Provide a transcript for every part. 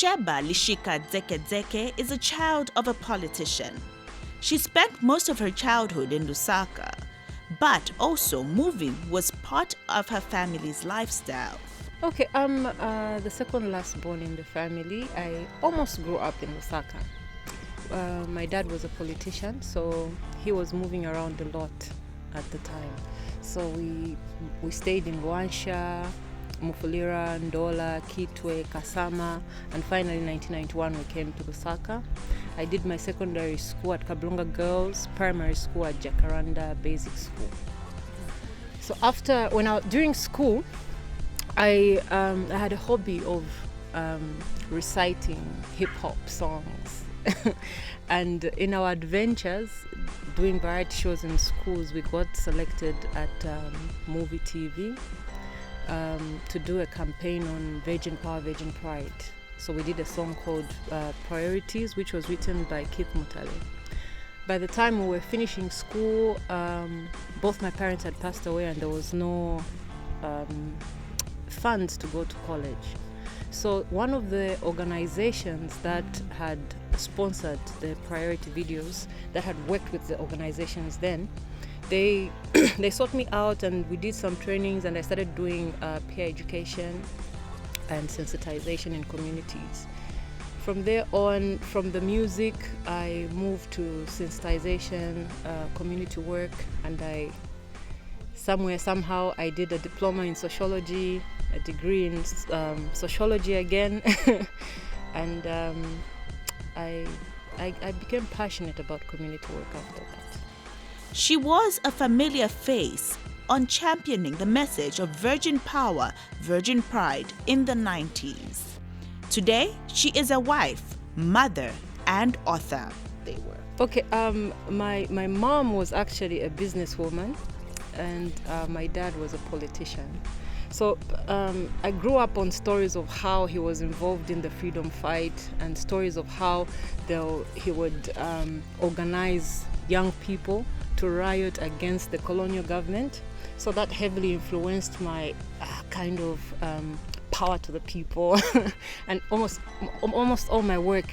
Sheba Lishika is a child of a politician. She spent most of her childhood in Lusaka, but also moving was part of her family's lifestyle. Okay, I'm the second last born in the family. I almost grew up in Lusaka. My dad was a politician, so he was moving around a lot at the time. So we stayed in Luansha, Mufulira, Ndola, Kitwe, Kasama, and finally in 1991 we came to Lusaka. I did my secondary school at Kablunga Girls, primary school at Jacaranda Basic School. So during school, I had a hobby of reciting hip-hop songs. And in our adventures, doing variety shows in schools, we got selected at Movie TV to do a campaign on Virgin Power, Virgin Pride. So we did a song called Priorities, which was written by Keith Mutale. By the time we were finishing school, both my parents had passed away and there was no funds to go to college. So one of the organizations that had sponsored the priority videos, that had worked with the organizations then, they sought me out and we did some trainings and I started doing peer education and sensitization in communities. From there on, from the music, I moved to sensitization, community work, and somehow I did a diploma in sociology, a degree in sociology again, and I became passionate about community work after that. She was a familiar face on championing the message of Virgin Power, Virgin Pride in the 90s. Today, she is a wife, mother, and author. They were. Okay, my mom was actually a businesswoman, and my dad was a politician. So I grew up on stories of how he was involved in the freedom fight and stories of how he would organize young people to riot against the colonial government. So that heavily influenced my kind of power to the people. And almost all my work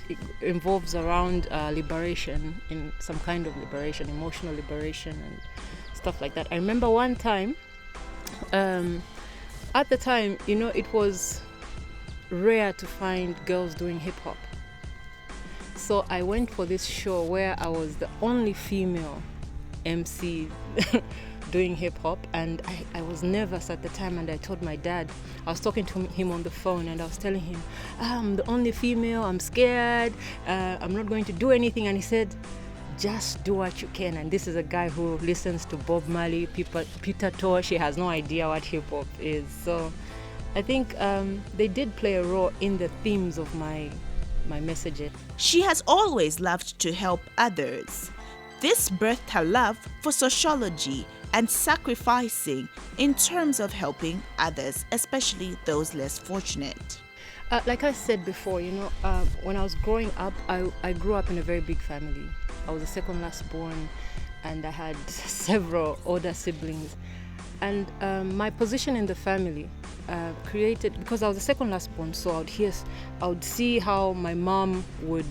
involves around liberation, in some kind of liberation, emotional liberation and stuff like that. I remember one time, at the time, it was rare to find girls doing hip hop. So I went for this show where I was the only female MC doing hip hop, and I was nervous at the time, and I told my dad, I was talking to him on the phone and I was telling him, I'm the only female, I'm scared, I'm not going to do anything. And he said, just do what you can. And this is a guy who listens to Bob Marley, Peter Tosh. He has no idea what hip hop is. So I think they did play a role in the themes of my messaging. She has always loved to help others. This birthed her love for sociology and sacrificing in terms of helping others, especially those less fortunate. Like I said before, when I was growing up, I grew up in a very big family. I was the second last born, and I had several older siblings. And my position in the family created, because I was the second last born, so I would see how my mom would,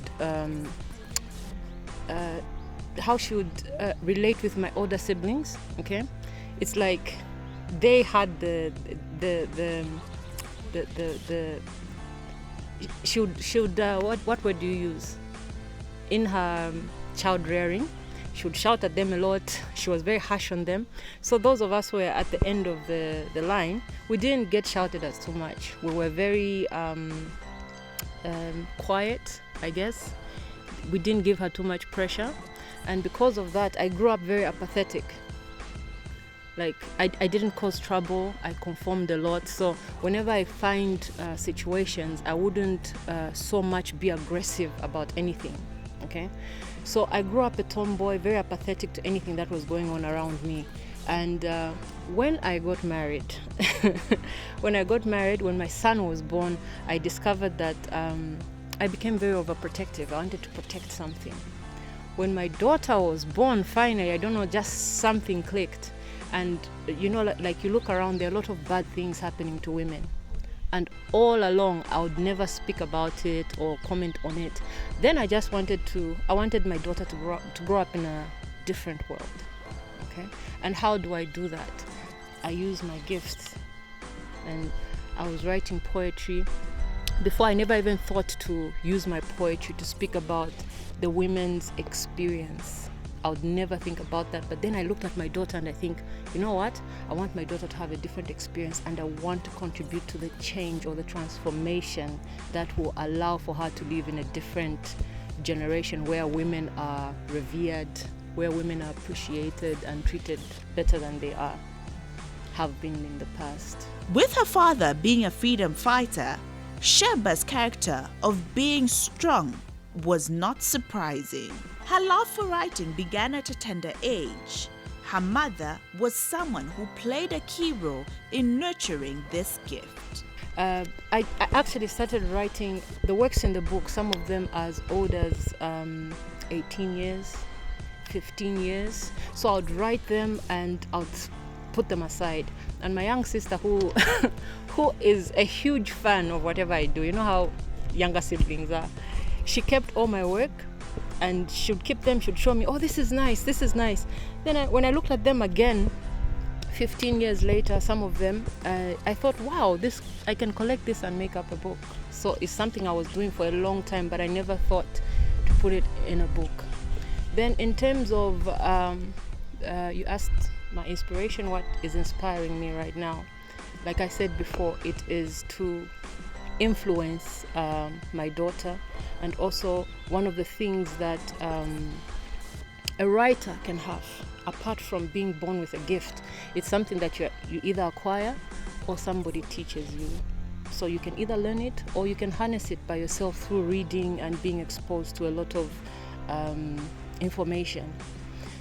how she would relate with my older siblings. Okay, it's like they had she would what word do you use in her child rearing? She would shout at them a lot. She was very harsh on them. So those of us who were at the end of the line, we didn't get shouted at too much. We were very quiet, I guess. We didn't give her too much pressure. And because of that, I grew up very apathetic. Like, I didn't cause trouble. I conformed a lot. So whenever I find situations, I wouldn't so much be aggressive about anything. Okay? So I grew up a tomboy, very apathetic to anything that was going on around me. And when I got married, when my son was born, I discovered that I became very overprotective. I wanted to protect something. When my daughter was born, finally, I don't know, just something clicked. And like you look around, there are a lot of bad things happening to women. And all along, I would never speak about it or comment on it. Then I just wanted my daughter to grow up in a different world. Okay? And how do I do that? I use my gifts. And I was writing poetry. Before, I never even thought to use my poetry to speak about the women's experience. I would never think about that. But then I looked at my daughter and I think, you know what? I want my daughter to have a different experience, and I want to contribute to the change or the transformation that will allow for her to live in a different generation where women are revered, where women are appreciated and treated better than they have been in the past. With her father being a freedom fighter, Sheba's character of being strong was not surprising. Her love for writing began at a tender age. Her mother was someone who played a key role in nurturing this gift. I actually started writing the works in the book, some of them as old as 18 years, 15 years. So I would write them and I would put them aside. And my young sister, who is a huge fan of whatever I do, you know how younger siblings are, she kept all my work and she'd keep them, she'd show me, oh, this is nice, this is nice. Then when I looked at them again, 15 years later, some of them, I thought, wow, I can collect this and make up a book. So it's something I was doing for a long time, but I never thought to put it in a book. Then in terms of, you asked my inspiration, what is inspiring me right now? Like I said before, it is to influence my daughter, and also one of the things that a writer can have, apart from being born with a gift, it's something that you either acquire or somebody teaches you. So you can either learn it or you can harness it by yourself through reading and being exposed to a lot of information.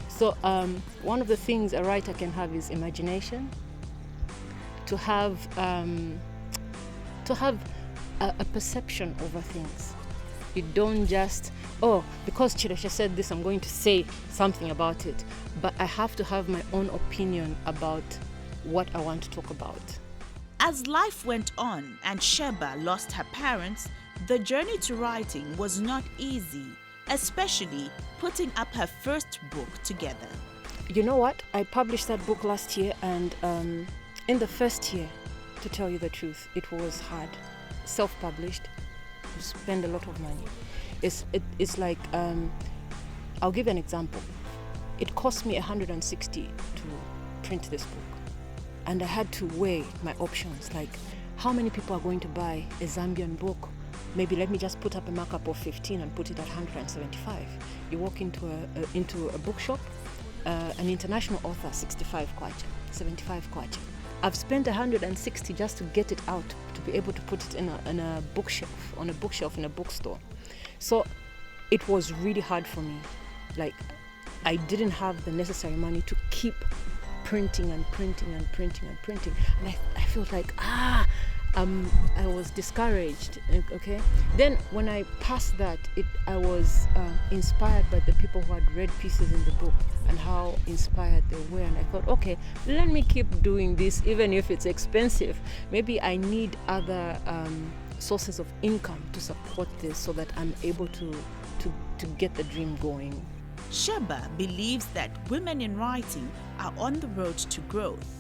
So one of the things a writer can have is imagination, to have a perception over things. You don't just, because Chiresha said this, I'm going to say something about it. But I have to have my own opinion about what I want to talk about. As life went on and Sheba lost her parents, the journey to writing was not easy, especially putting up her first book together. You know what? I published that book last year, and in the first year, to tell you the truth, it was hard. Self-published, you spend a lot of money. It's like, I'll give an example. It cost me 160 to print this book, and I had to weigh my options, like how many people are going to buy a Zambian book. Maybe let me just put up a markup of 15 and put it at 175. You walk into a bookshop, an international author, 65 kwacha, 75 kwacha. I've spent 160 just to get it out, to be able to put it in a bookshelf, on a bookshelf in a bookstore. So it was really hard for me. Like, I didn't have the necessary money to keep printing and printing and printing and printing. And I felt like, I was discouraged, okay? Then when I passed that, I was inspired by the people who had read pieces in the book and how inspired they were. And I thought, okay, let me keep doing this, even if it's expensive. Maybe I need other sources of income to support this so that I'm able to get the dream going. Sheba believes that women in writing are on the road to growth.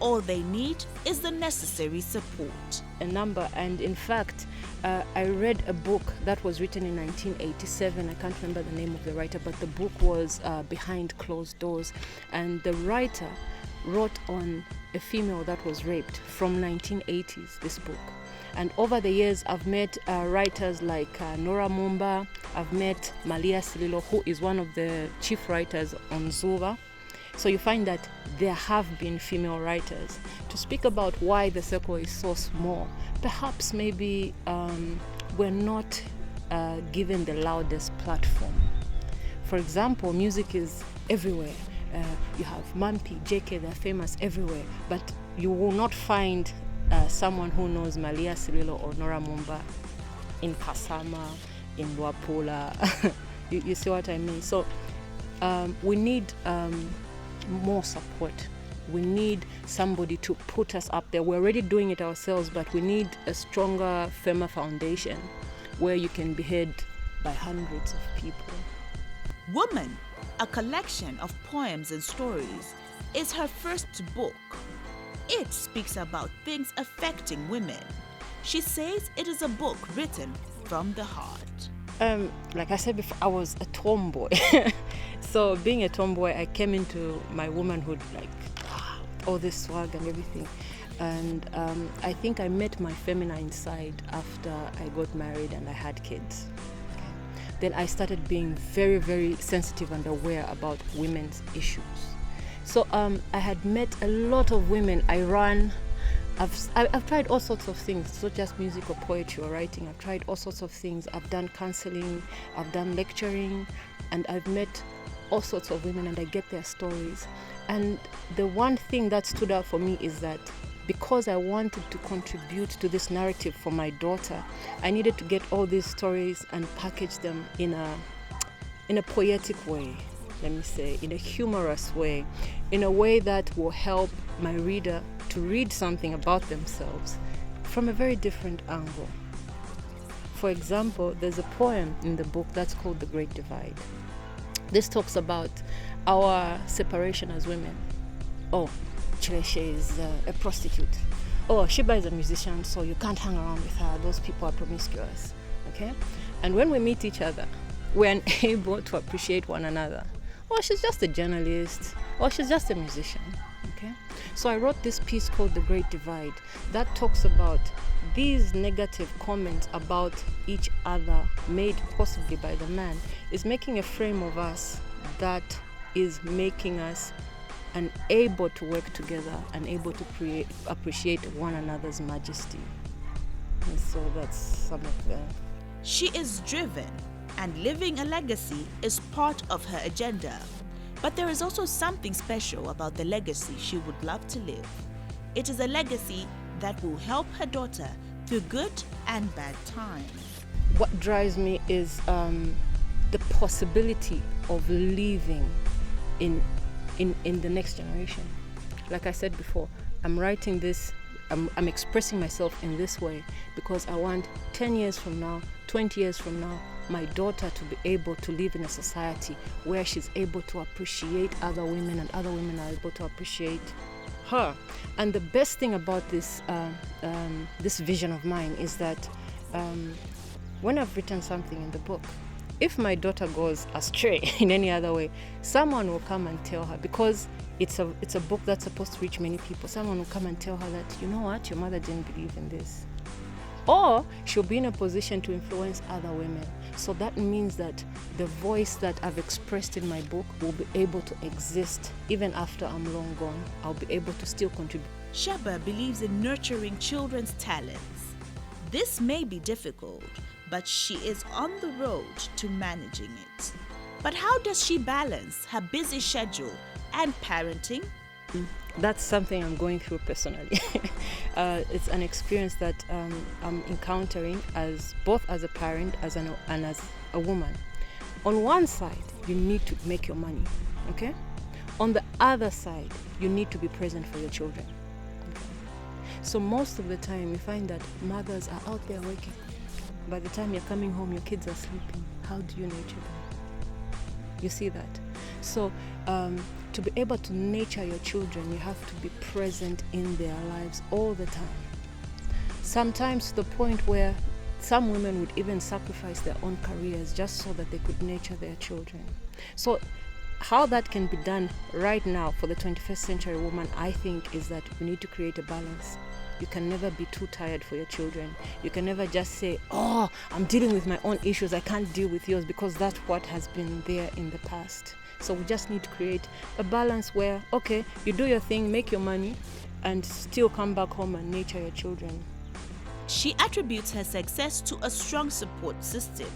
All they need is the necessary support. And in fact, I read a book that was written in 1987. I can't remember the name of the writer, but the book was Behind Closed Doors. And the writer wrote on a female that was raped from 1980s, this book. And over the years, I've met writers like Nora Mumba. I've met Malia Sililo, who is one of the chief writers on Zuva. So you find that there have been female writers. To speak about why the circle is so small, perhaps maybe we're not given the loudest platform. For example, music is everywhere. You have Mampi, JK, they're famous everywhere, but you will not find someone who knows Malia Sililo or Nora Mumba in Kasama, in Luapula. you see what I mean? So we need more support We need somebody to put us up there. We're already doing it ourselves, but we need a stronger, firmer foundation where you can be heard by hundreds of people. Woman, a collection of poems and stories, is her first book. It speaks about things affecting women. She says it is a book written from the heart. Like I said before, I was a tomboy. So being a tomboy, I came into my womanhood like all this swag and everything. And I think I met my feminine side after I got married and I had kids. Then I started being very, very sensitive and aware about women's issues. So I had met a lot of women. I've tried all sorts of things. It's not just music or poetry or writing. I've tried all sorts of things. I've done counseling, I've done lecturing, and I've met all sorts of women and I get their stories. And the one thing that stood out for me is that because I wanted to contribute to this narrative for my daughter, I needed to get all these stories and package them in a poetic way, let me say, in a humorous way, in a way that will help my reader to read something about themselves from a very different angle. For example, there's a poem in the book that's called The Great Divide. This talks about our separation as women. Oh, Chireshe is a prostitute. Oh, Sheba is a musician, so you can't hang around with her. Those people are promiscuous. Okay? And when we meet each other, we're unable to appreciate one another. Oh, she's just a journalist. Or she's just a musician. Okay? So I wrote this piece called The Great Divide that talks about these negative comments about each other made possibly by the man is making a frame of us that is making us unable to work together and able to appreciate one another's majesty. And so that's some of the... She is driven, and living a legacy is part of her agenda. But there is also something special about the legacy she would love to live. It is a legacy that will help her daughter through good and bad times. What drives me is the possibility of living in the next generation. Like I said before, I'm writing this, I'm expressing myself in this way because I want 10 years from now, 20 years from now, my daughter to be able to live in a society where she's able to appreciate other women and other women are able to appreciate her. And the best thing about this this vision of mine is that when I've written something in the book, if my daughter goes astray in any other way, someone will come and tell her, because it's a book that's supposed to reach many people. Someone will come and tell her that, you know what, your mother didn't believe in this. Or she'll be in a position to influence other women. So that means that the voice that I've expressed in my book will be able to exist even after I'm long gone. I'll be able to still contribute. Sheba believes in nurturing children's talents. This may be difficult, but she is on the road to managing it. But how does she balance her busy schedule and parenting? That's something I'm going through personally. It's an experience that I'm encountering both as a parent and as a woman. On one side, you need to make your money, okay? On the other side, you need to be present for your children. Okay? So most of the time, you find that mothers are out there working. By the time you're coming home, your kids are sleeping. How do you nurture them? You see that? So to be able to nurture your children, you have to be present in their lives all the time. Sometimes to the point where some women would even sacrifice their own careers just so that they could nurture their children. So how that can be done right now for the 21st century woman, I think, is that we need to create a balance. You can never be too tired for your children. You can never just say, oh, I'm dealing with my own issues, I can't deal with yours, because that's what has been there in the past. So we just need to create a balance where, okay, you do your thing, make your money, and still come back home and nurture your children. She attributes her success to a strong support system.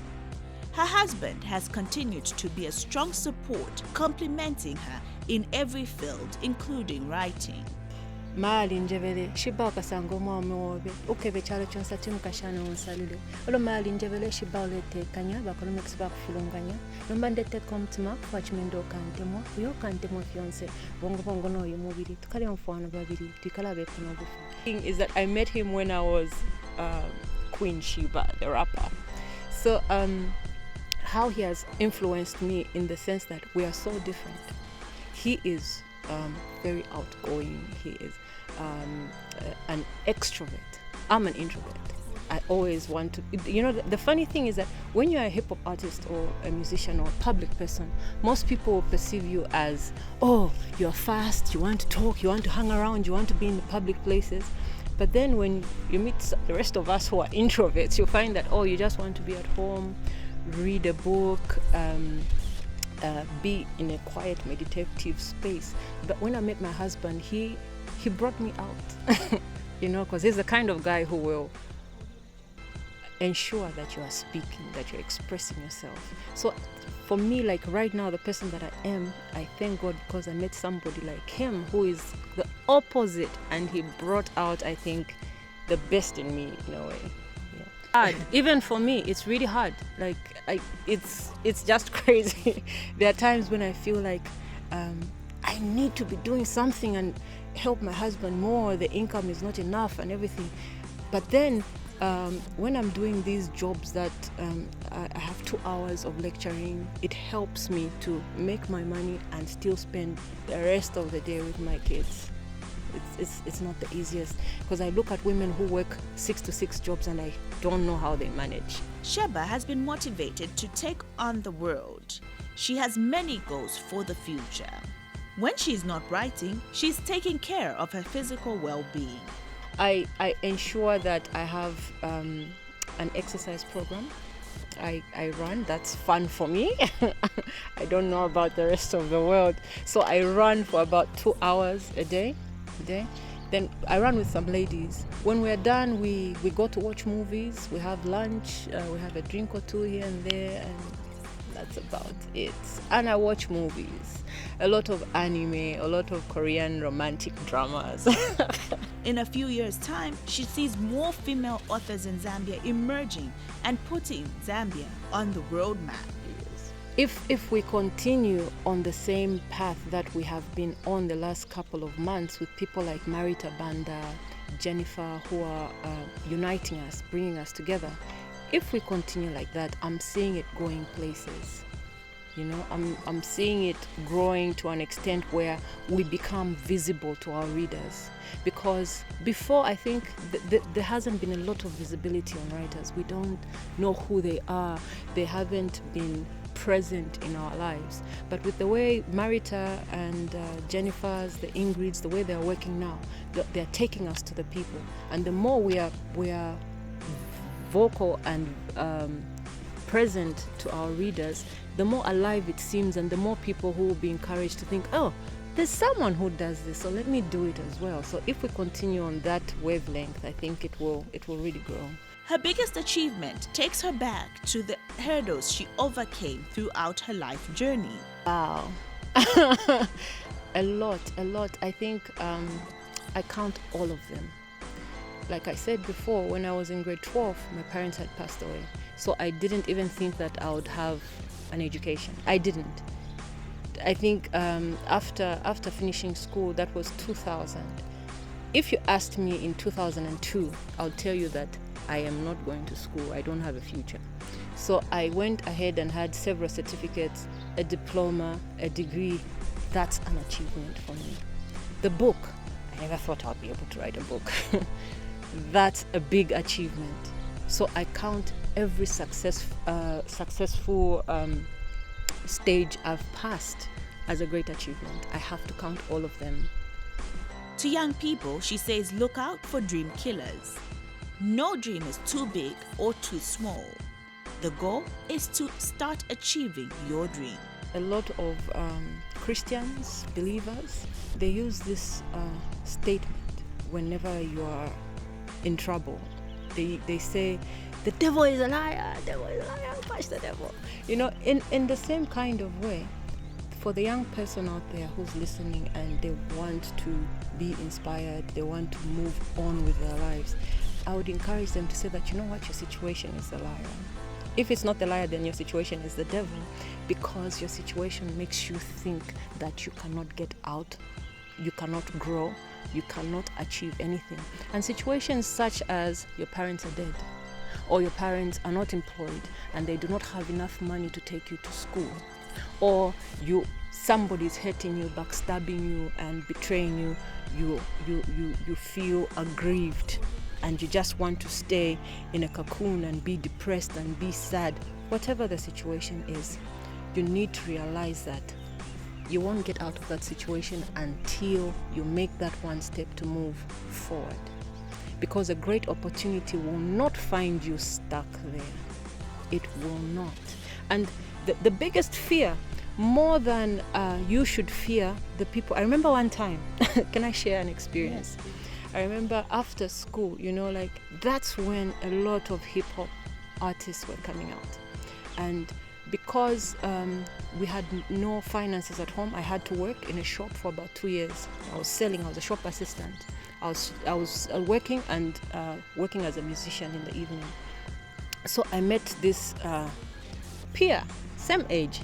Her husband has continued to be a strong support, complementing her in every field, including writing. maali njebele Sheba okasanga omwami wobe ukebe kyalo kyonsa timukashana onsalile olo maali njebele Sheba oletekanya bakolomekisi bakufulunganya nomba ndeteka omutima kwakimendo okantemo uyo okantemo fyonse bongo n'oyo mubiri tukali omufwano babiri tukalabe kuno bufu. Thing is that I met him when I was Queen Sheba, the rapper. So how he has influenced me in the sense that we are so different. He is very outgoing. He is an extrovert. I'm an introvert. I always want to, the funny thing is that when you're a hip hop artist or a musician or a public person, most people will perceive you as, oh, you're fast, you want to talk, you want to hang around, you want to be in the public places. But then when you meet the rest of us who are introverts, you'll find that, oh, you just want to be at home, read a book, be in a quiet meditative space. But when I met my husband, he brought me out, because he's the kind of guy who will ensure that you are speaking, that you're expressing yourself. So for me, like right now, the person that I am, I thank God because I met somebody like him who is the opposite, and he brought out, I think, the best in me in a way. Yeah. Hard. Even for me, it's really hard. Like it's just crazy. There are times when I feel like I need to be doing something and help my husband more. The income is not enough and everything. But then when I'm doing these jobs that I have 2 hours of lecturing, it helps me to make my money and still spend the rest of the day with my kids. It's not the easiest, because I look at women who work 6 to 6 jobs and I don't know how they manage. Sheba has been motivated to take on the world. She has many goals for the future. When she's not writing, she's taking care of her physical well-being. I ensure that I have an exercise program. I run. That's fun for me. I don't know about the rest of the world. So I run for about 2 hours a day. Then I run with some ladies. When we're done, we go to watch movies. We have lunch. We have a drink or two here and there, and that's about it. And I watch movies. A lot of anime, a lot of Korean romantic dramas. In a few years' time, she sees more female authors in Zambia emerging and putting Zambia on the world map. If we continue on the same path that we have been on the last couple of months with people like Marita Banda, Jennifer, who are uniting us, bringing us together, if we continue like that, I'm seeing it going places. I'm seeing it growing to an extent where we become visible to our readers. Because before, I think there hasn't been a lot of visibility on writers. We don't know who they are. They haven't been present in our lives. But with the way Marita and Jennifer's, the Ingrids, the way they're working now, they're taking us to the people. And the more we are vocal and present to our readers, the more alive it seems, and the more people who will be encouraged to think, oh, there's someone who does this, so let me do it as well. So if we continue on that wavelength, I think it will really grow. Her biggest achievement takes her back to the hurdles she overcame throughout her life journey. Wow. A lot. I think I count all of them. Like I said before, when I was in grade 12, my parents had passed away. So I didn't even think that I would have an education. I didn't. I think after finishing school, that was 2000. If you asked me in 2002, I'll tell you that I am not going to school. I don't have a future. So I went ahead and had several certificates, a diploma, a degree. That's an achievement for me. The book, I never thought I'd be able to write a book. That's a big achievement. So I count every successful stage I've passed as a great achievement. I have to count all of them. To young people, she says, look out for dream killers. No dream is too big or too small. The goal is to start achieving your dream. A lot of Christians, believers, they use this statement whenever you are in trouble. They say, the devil is a liar, punch the devil. In the same kind of way, for the young person out there who's listening and they want to be inspired, they want to move on with their lives, I would encourage them to say that, you know what, your situation is the liar. If it's not the liar, then your situation is the devil, because your situation makes you think that you cannot get out, you cannot grow, you cannot achieve anything. And situations such as your parents are dead, or your parents are not employed and they do not have enough money to take you to school, or somebody's hurting you, backstabbing you and betraying you, you feel aggrieved and you just want to stay in a cocoon and be depressed and be sad. Whatever the situation is, you need to realize that you won't get out of that situation until you make that one step to move forward. Because a great opportunity will not find you stuck there. It will not. And the biggest fear, more than you should fear the people. I remember one time, can I share an experience? Yes. I remember after school, that's when a lot of hip hop artists were coming out. And because we had no finances at home, I had to work in a shop for about 2 years. I was a shop assistant. I was working and working as a musician in the evening. So I met this peer, same age,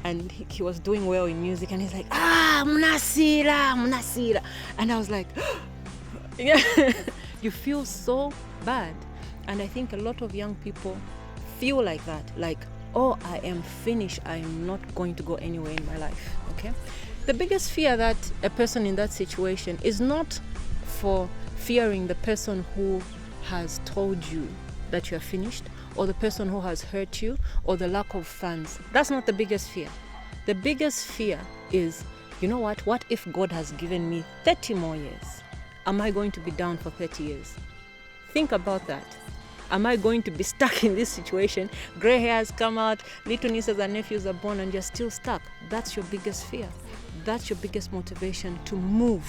and he was doing well in music, and he's like, Munasira. And I was like, yeah, you feel so bad. And I think a lot of young people feel like that, like, oh, I am finished, I am not going to go anywhere in my life. Okay, the biggest fear that a person in that situation is not for fearing the person who has told you that you are finished, or the person who has hurt you, or the lack of funds. That's not the biggest fear. The biggest fear is, you know what if God has given me 30 more years? Am I going to be down for 30 years? Think about that. Am I going to be stuck in this situation? Gray hairs come out, little nieces and nephews are born, and you're still stuck. That's your biggest fear. That's your biggest motivation to move.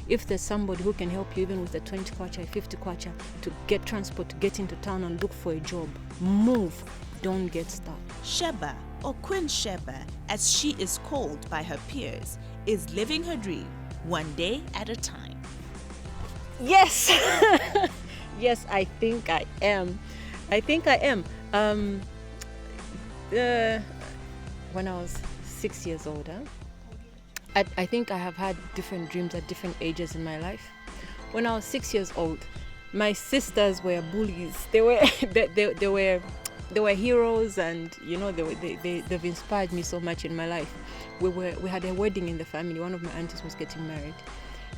If there's somebody who can help you even with a 20 kwacha, 50 kwacha, to get transport, to get into town and look for a job, move. Don't get stuck. Sheba, or Queen Sheba, as she is called by her peers, is living her dream one day at a time. Yes. Yes, I think I am. When I was 6 years old, I think I have had different dreams at different ages in my life. When I was 6 years old, my sisters were bullies. They were heroes, and they've inspired me so much in my life. We had a wedding in the family. One of my aunties was getting married,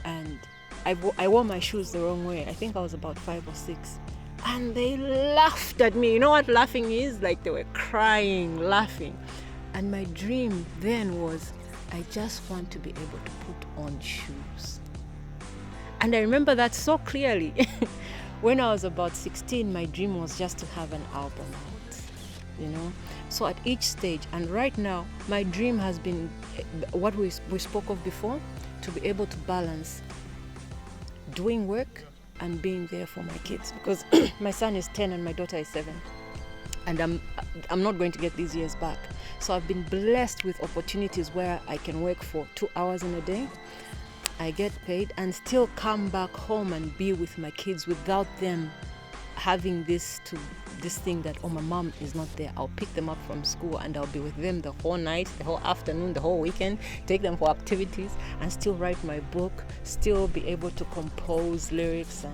and I wore my shoes the wrong way. I think I was about 5 or 6. And they laughed at me. You know what laughing is? Like, they were crying, laughing. And my dream then was, I just want to be able to put on shoes. And I remember that so clearly. When I was about 16, my dream was just to have an album out, So at each stage, and right now, my dream has been what we spoke of before, to be able to balance doing work and being there for my kids, because my son is 10 and my daughter is 7, and I'm not going to get these years back. So I've been blessed with opportunities where I can work for 2 hours in a day, I get paid, and still come back home and be with my kids without them having this thing that, oh, my mom is not there. I'll pick them up from school and I'll be with them the whole night, the whole afternoon, the whole weekend, take them for activities, and still write my book, still be able to compose lyrics. And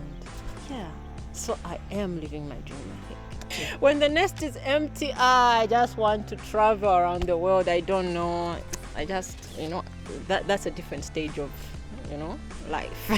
yeah, so I am living my dream, I think. When the nest is empty, I just want to travel around the world. I don't know. I just, that's a different stage of, life.